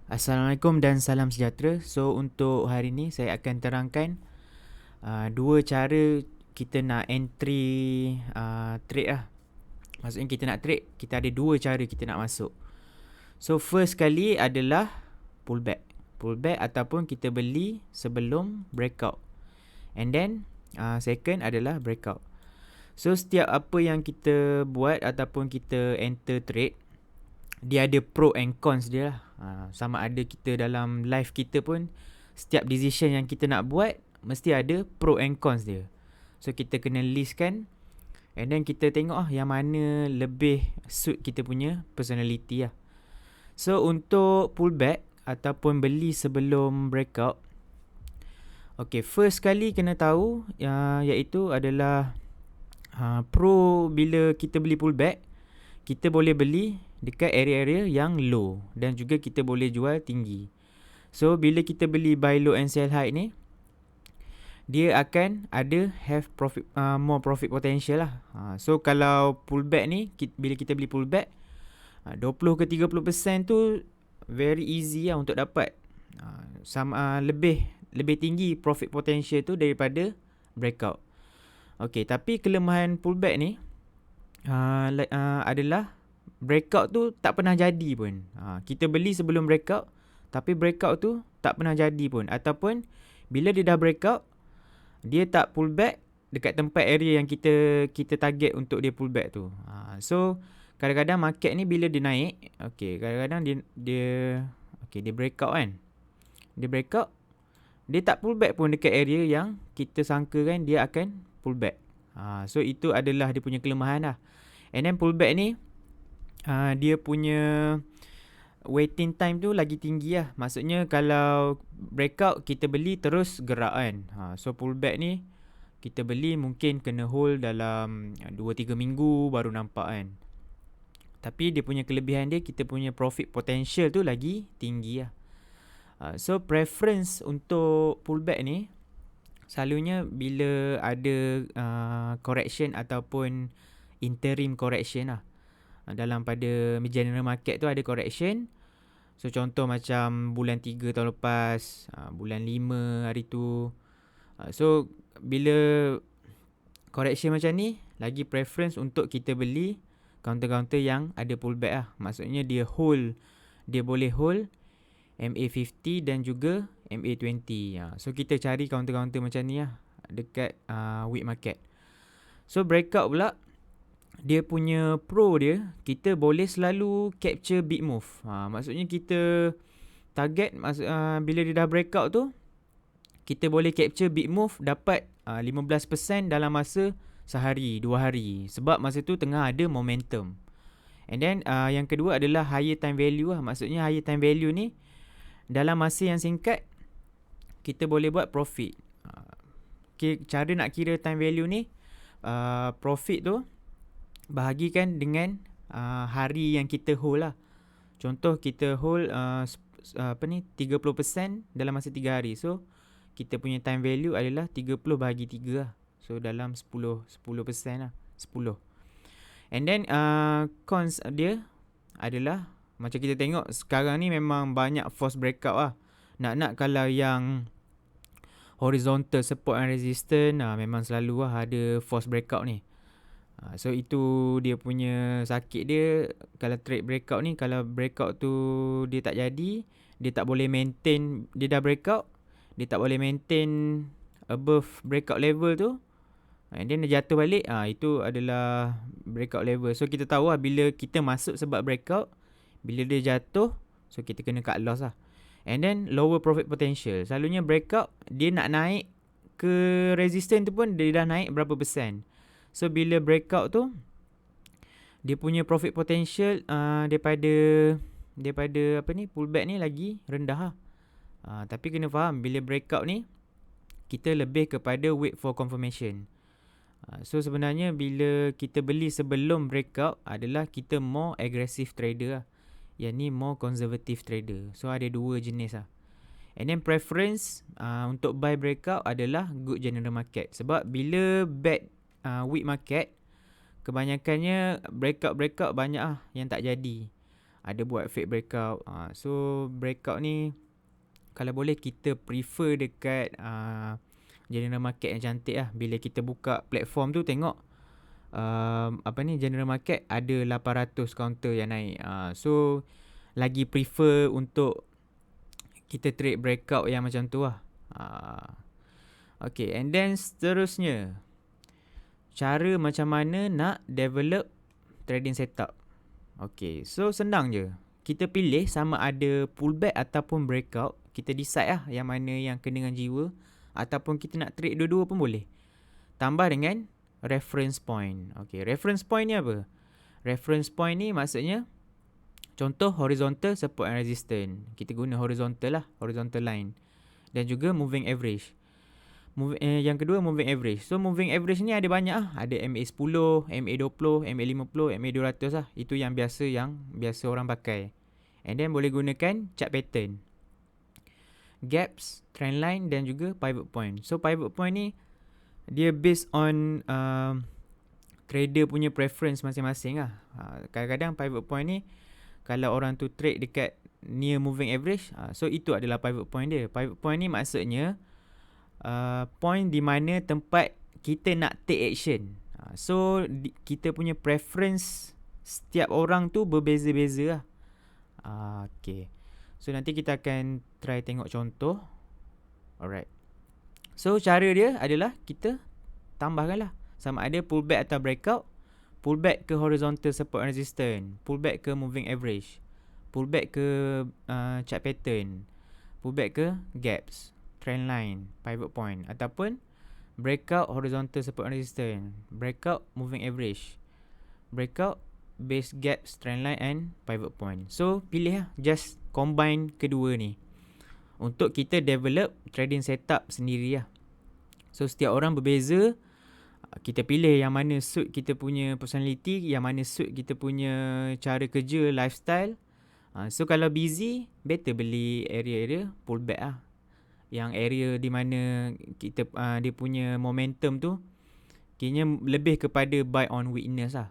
Assalamualaikum dan salam sejahtera. So untuk hari ni saya akan terangkan dua cara kita nak entry trade lah. Maksudnya kita nak trade, kita ada dua cara kita nak masuk. So first kali adalah pullback. Pullback ataupun kita beli sebelum breakout. And then second adalah breakout. So setiap apa yang kita buat ataupun kita enter trade, dia ada pro and cons dia lah. Sama ada kita dalam life kita pun, setiap decision yang kita nak buat mesti ada pro and cons dia. So kita kena listkan, and then kita tengok yang mana lebih suit kita punya personality lah. So untuk pullback ataupun beli sebelum breakout, okay, first kali kena tahu iaitu adalah pro bila kita beli pullback, kita boleh beli dekat area-area yang low dan juga kita boleh jual tinggi. So bila kita beli buy low and sell high ni, dia akan ada have profit, more profit potential lah. So kalau pullback ni, bila kita beli pullback 20 ke 30% tu very easy lah untuk dapat. Lebih tinggi profit potential tu daripada breakout. Okay, tapi kelemahan pullback ni adalah breakout tu tak pernah jadi pun. Kita beli sebelum breakout, tapi breakout tu tak pernah jadi pun. Ataupun bila dia dah breakout, dia tak pullback dekat tempat area yang kita target untuk dia pullback tu. So kadang-kadang market ni bila dia naik, okay, kadang-kadang dia breakout kan. Dia breakout, dia tak pullback pun dekat area yang kita sangka kan dia akan pullback. So itu adalah dia punya kelemahan lah. And then pullback ni dia punya waiting time tu lagi tinggi lah. Maksudnya kalau breakout kita beli terus gerak kan. So pullback ni kita beli mungkin kena hold dalam 2-3 minggu baru nampak kan. Tapi dia punya kelebihan dia, kita punya profit potential tu lagi tinggi lah. So preference untuk pullback ni selalunya bila ada correction ataupun interim correction lah. Dalam pada general market tu ada correction. So contoh macam bulan 3 tahun lepas, bulan 5 hari tu. So bila correction macam ni, lagi preference untuk kita beli counter-counter yang ada pullback lah. Maksudnya dia boleh hold MA50 dan juga MA20. So kita cari counter-counter macam ni lah dekat week market. So breakout pula, dia punya pro dia, kita boleh selalu capture big move. Maksudnya kita target bila dia dah breakout tu, kita boleh capture big move dapat 15% dalam masa sehari, 2 hari. Sebab masa tu tengah ada momentum. And then yang kedua adalah higher time value lah. Maksudnya higher time value ni, dalam masa yang singkat, kita boleh buat profit. Cara nak kira time value ni, profit tu bahagikan dengan hari yang kita hold lah. Contoh kita hold 30% dalam masa 3 hari. So kita punya time value adalah 30 bahagi 3 lah. So dalam 10% lah. 10. And then cons dia adalah, macam kita tengok sekarang ni memang banyak false breakout lah. Nak kalau yang horizontal support and resistance, memang selalu lah ada false breakout ni. So itu dia punya sakit dia. Kalau trade breakout ni, kalau breakout tu dia tak jadi, dia tak boleh maintain, dia dah breakout, dia tak boleh maintain above breakout level tu, and then dia jatuh balik, itu adalah breakout level. So kita tahu lah bila kita masuk sebab breakout, bila dia jatuh, so kita kena cut loss lah. And then lower profit potential, selalunya breakout dia nak naik ke resistance tu pun dia dah naik berapa persen. So bila breakout tu, dia punya profit potential daripada pullback ni lagi rendah lah. Tapi kena faham, bila breakout ni kita lebih kepada wait for confirmation. So sebenarnya bila kita beli sebelum breakout adalah kita more aggressive trader lah. Yang ni more conservative trader. So ada dua jenis lah. And then preference untuk buy breakout adalah good general market. Sebab bila bad weak market, kebanyakannya breakout banyak lah yang tak jadi. ada buat fake breakout. So breakout ni kalau boleh kita prefer dekat general market yang cantik lah. Bila kita buka platform tu tengok general market ada 800 counter yang naik. So lagi prefer untuk kita trade breakout yang macam tu lah. Okay, and then seterusnya, cara macam mana nak develop trading setup. Okay, so senang je. Kita pilih sama ada pullback ataupun breakout. Kita decide lah yang mana yang kena dengan jiwa. Ataupun kita nak trade dua-dua pun boleh. Tambah dengan reference point. Okay, reference point ni apa? Reference point ni maksudnya, contoh horizontal support and resistance. Kita guna horizontal lah, horizontal line. Dan juga moving average. Yang kedua moving average. So moving average ni ada banyak lah. Ada MA10, MA20, MA50, MA200 lah. Itu yang biasa orang pakai. And then boleh gunakan chart pattern, gaps, trend line dan juga pivot point. So pivot point ni dia based on trader punya preference masing-masing lah. Kadang-kadang pivot point ni kalau orang tu trade dekat near moving average, so itu adalah pivot point dia. Pivot point ni maksudnya point di mana tempat kita nak take action. So kita punya preference setiap orang tu berbeza-beza lah. Okay, so nanti kita akan try tengok contoh. Alright, so cara dia adalah kita tambahkan lah sama ada pullback atau breakout, pullback ke horizontal support and resistance, pullback ke moving average, pullback ke chart pattern, pullback ke gaps, trend line, pivot point, ataupun breakout horizontal support and resistance, breakout moving average, breakout base gaps, trend line and pivot point. So pilih lah, just combine kedua ni untuk kita develop trading setup sendiri lah. So setiap orang berbeza. Kita pilih yang mana suit kita punya personality, yang mana suit kita punya cara kerja, lifestyle. So kalau busy, better beli area-area pullback lah. Yang area di mana kita dia punya momentum tu kayaknya lebih kepada buy on weakness lah.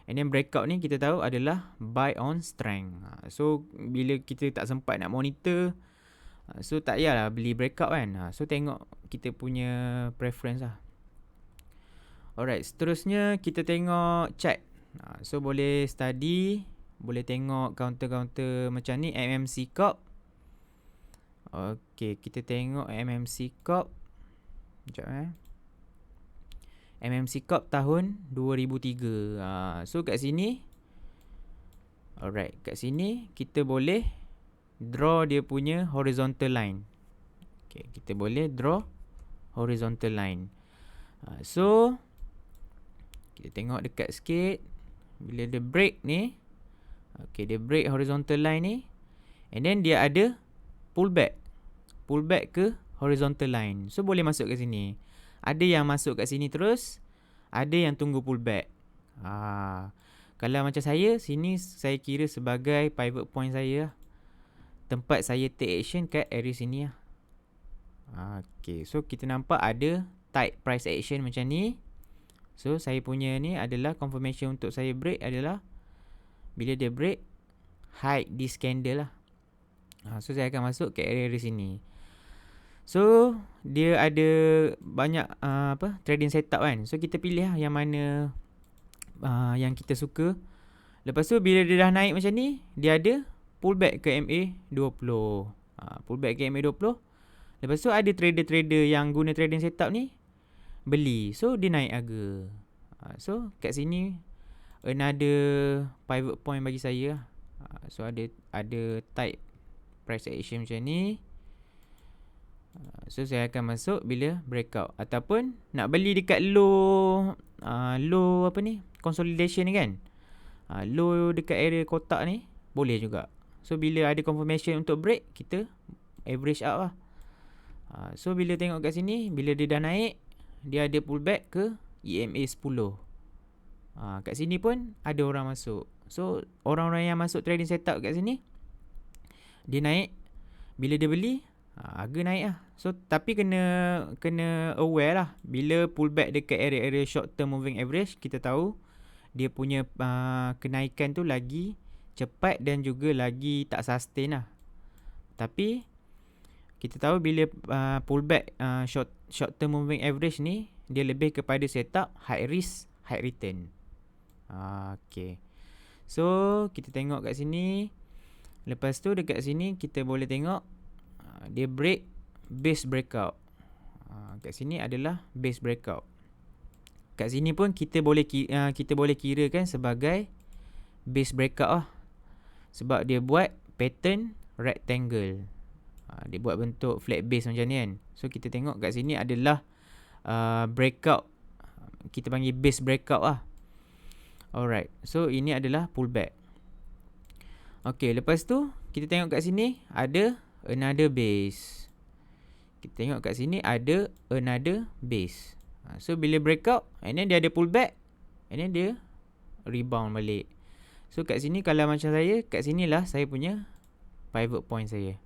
And then breakout ni kita tahu adalah buy on strength. So bila kita tak sempat nak monitor, so tak payahlah beli breakout kan. So tengok kita punya preference lah. Alright, seterusnya kita tengok chart. So boleh study, boleh tengok counter-counter macam ni, MMC Corp. Okay, kita tengok MMC Corp. Sekejap MMC Corp tahun 2003. So kat sini, alright, kat sini kita boleh draw dia punya horizontal line. Okay, kita boleh draw horizontal line. So kita tengok dekat sikit. Bila dia break ni, okay, dia break horizontal line ni, and then dia ada pullback ke horizontal line. So boleh masuk ke sini. Ada yang masuk kat sini terus, ada yang tunggu pullback. Kalau macam saya, sini saya kira sebagai pivot point saya lah. Tempat saya take action kat area sini lah. Okay, so kita nampak ada tight price action macam ni. So saya punya ni adalah confirmation untuk saya break adalah bila dia break hide this candle lah. So saya akan masuk ke area sini. So dia ada banyak trading setup kan. So kita pilih lah yang mana yang kita suka. Lepas tu bila dia dah naik macam ni, dia ada pullback ke MA20. Pullback ke MA20. Lepas tu ada trader-trader yang guna trading setup ni beli. So dia naik harga. So kat sini another pivot point bagi saya. So ada type price action macam ni. So saya akan masuk bila breakout. Ataupun nak beli dekat low apa ni, consolidation ni kan. Low dekat area kotak ni boleh juga. So bila ada confirmation untuk break, kita average up lah. So bila tengok kat sini, bila dia dah naik, dia ada pullback ke EMA 10. Kat sini pun ada orang masuk. So orang-orang yang masuk trading setup kat sini, dia naik, bila dia beli, harga naik lah. So tapi kena aware lah. Bila pullback dekat area-area short term moving average, kita tahu dia punya kenaikan tu lagi cepat dan juga lagi tak sustain lah. Tapi kita tahu bila pullback short term moving average ni, dia lebih kepada setup high risk high return. Okay, so kita tengok kat sini. Lepas tu dekat sini kita boleh tengok dia break base breakout. Kat sini adalah base breakout. Kat sini pun kita boleh kirakan sebagai base breakout lah. Sebab dia buat pattern rectangle. Dia buat bentuk flat base macam ni kan. So kita tengok kat sini adalah breakout. Kita panggil base breakout lah. Alright, so ini adalah pullback. Okay, lepas tu kita tengok kat sini ada another base. Kita tengok kat sini ada another base. So bila breakout and then dia ada pullback and then dia rebound balik. So kat sini kalau macam saya, kat sinilah saya punya pivot point saya.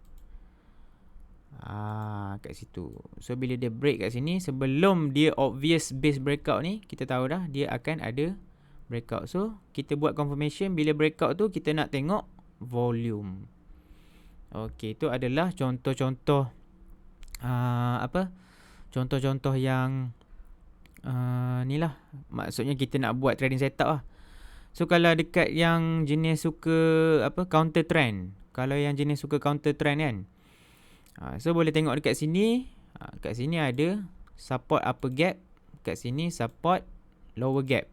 Kat situ. So bila dia break kat sini, sebelum dia obvious base breakout ni, kita tahu dah dia akan ada breakout. So kita buat confirmation bila breakout tu kita nak tengok volume. Okey, itu adalah contoh-contoh contoh-contoh yang ni lah. Maksudnya kita nak buat trading setup lah. So kalau dekat yang jenis suka counter trend, kalau yang jenis suka counter trend kan, so boleh tengok dekat sini. Kat sini ada support upper gap, kat sini support lower gap.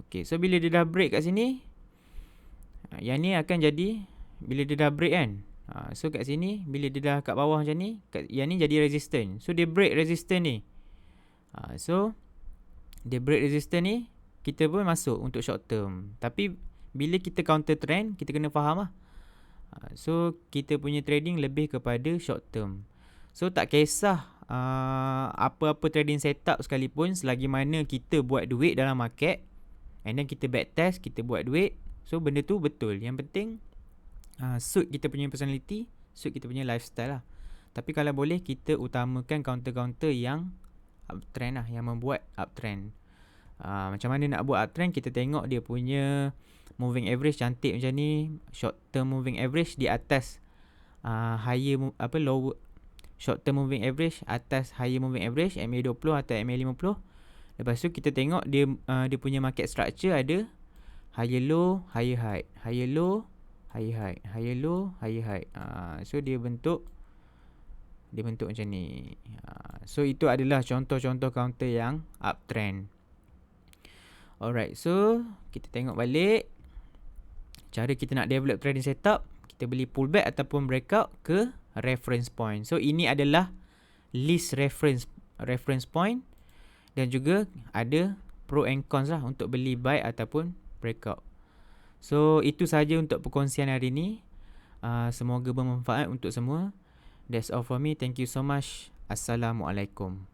Okey, so bila dia dah break kat sini, yang ni akan jadi bila dia dah break kan. So kat sini bila dia dah kat bawah macam ni, yang ni jadi resistance. So dia break resistance ni. So dia break resistance ni, kita pun masuk untuk short term. Tapi bila kita counter trend, kita kena faham lah. So kita punya trading lebih kepada short term. So tak kisah apa-apa trading setup sekalipun, selagi mana kita buat duit dalam market and then kita backtest, kita buat duit, so benda tu betul. Yang penting suit kita punya personality, suit kita punya lifestyle lah. Tapi kalau boleh kita utamakan counter-counter yang uptrend lah, yang membuat uptrend. Macam mana nak buat uptrend, kita tengok dia punya moving average cantik macam ni. Short term moving average di atas lower. Short term moving average atas higher moving average, MA20 atau MA50. Lepas tu kita tengok dia punya market structure ada higher low, higher high, higher low, higher high, higher low, higher high. So dia bentuk macam ni. So itu adalah contoh-contoh counter yang uptrend. Alright, so kita tengok balik cara kita nak develop trading setup. Kita beli pullback ataupun breakout ke reference point. So ini adalah list reference point, dan juga ada pro and cons lah untuk beli buy ataupun breakout. So itu sahaja untuk perkongsian hari ini. Semoga bermanfaat untuk semua. That's all for me. Thank you so much. Assalamualaikum.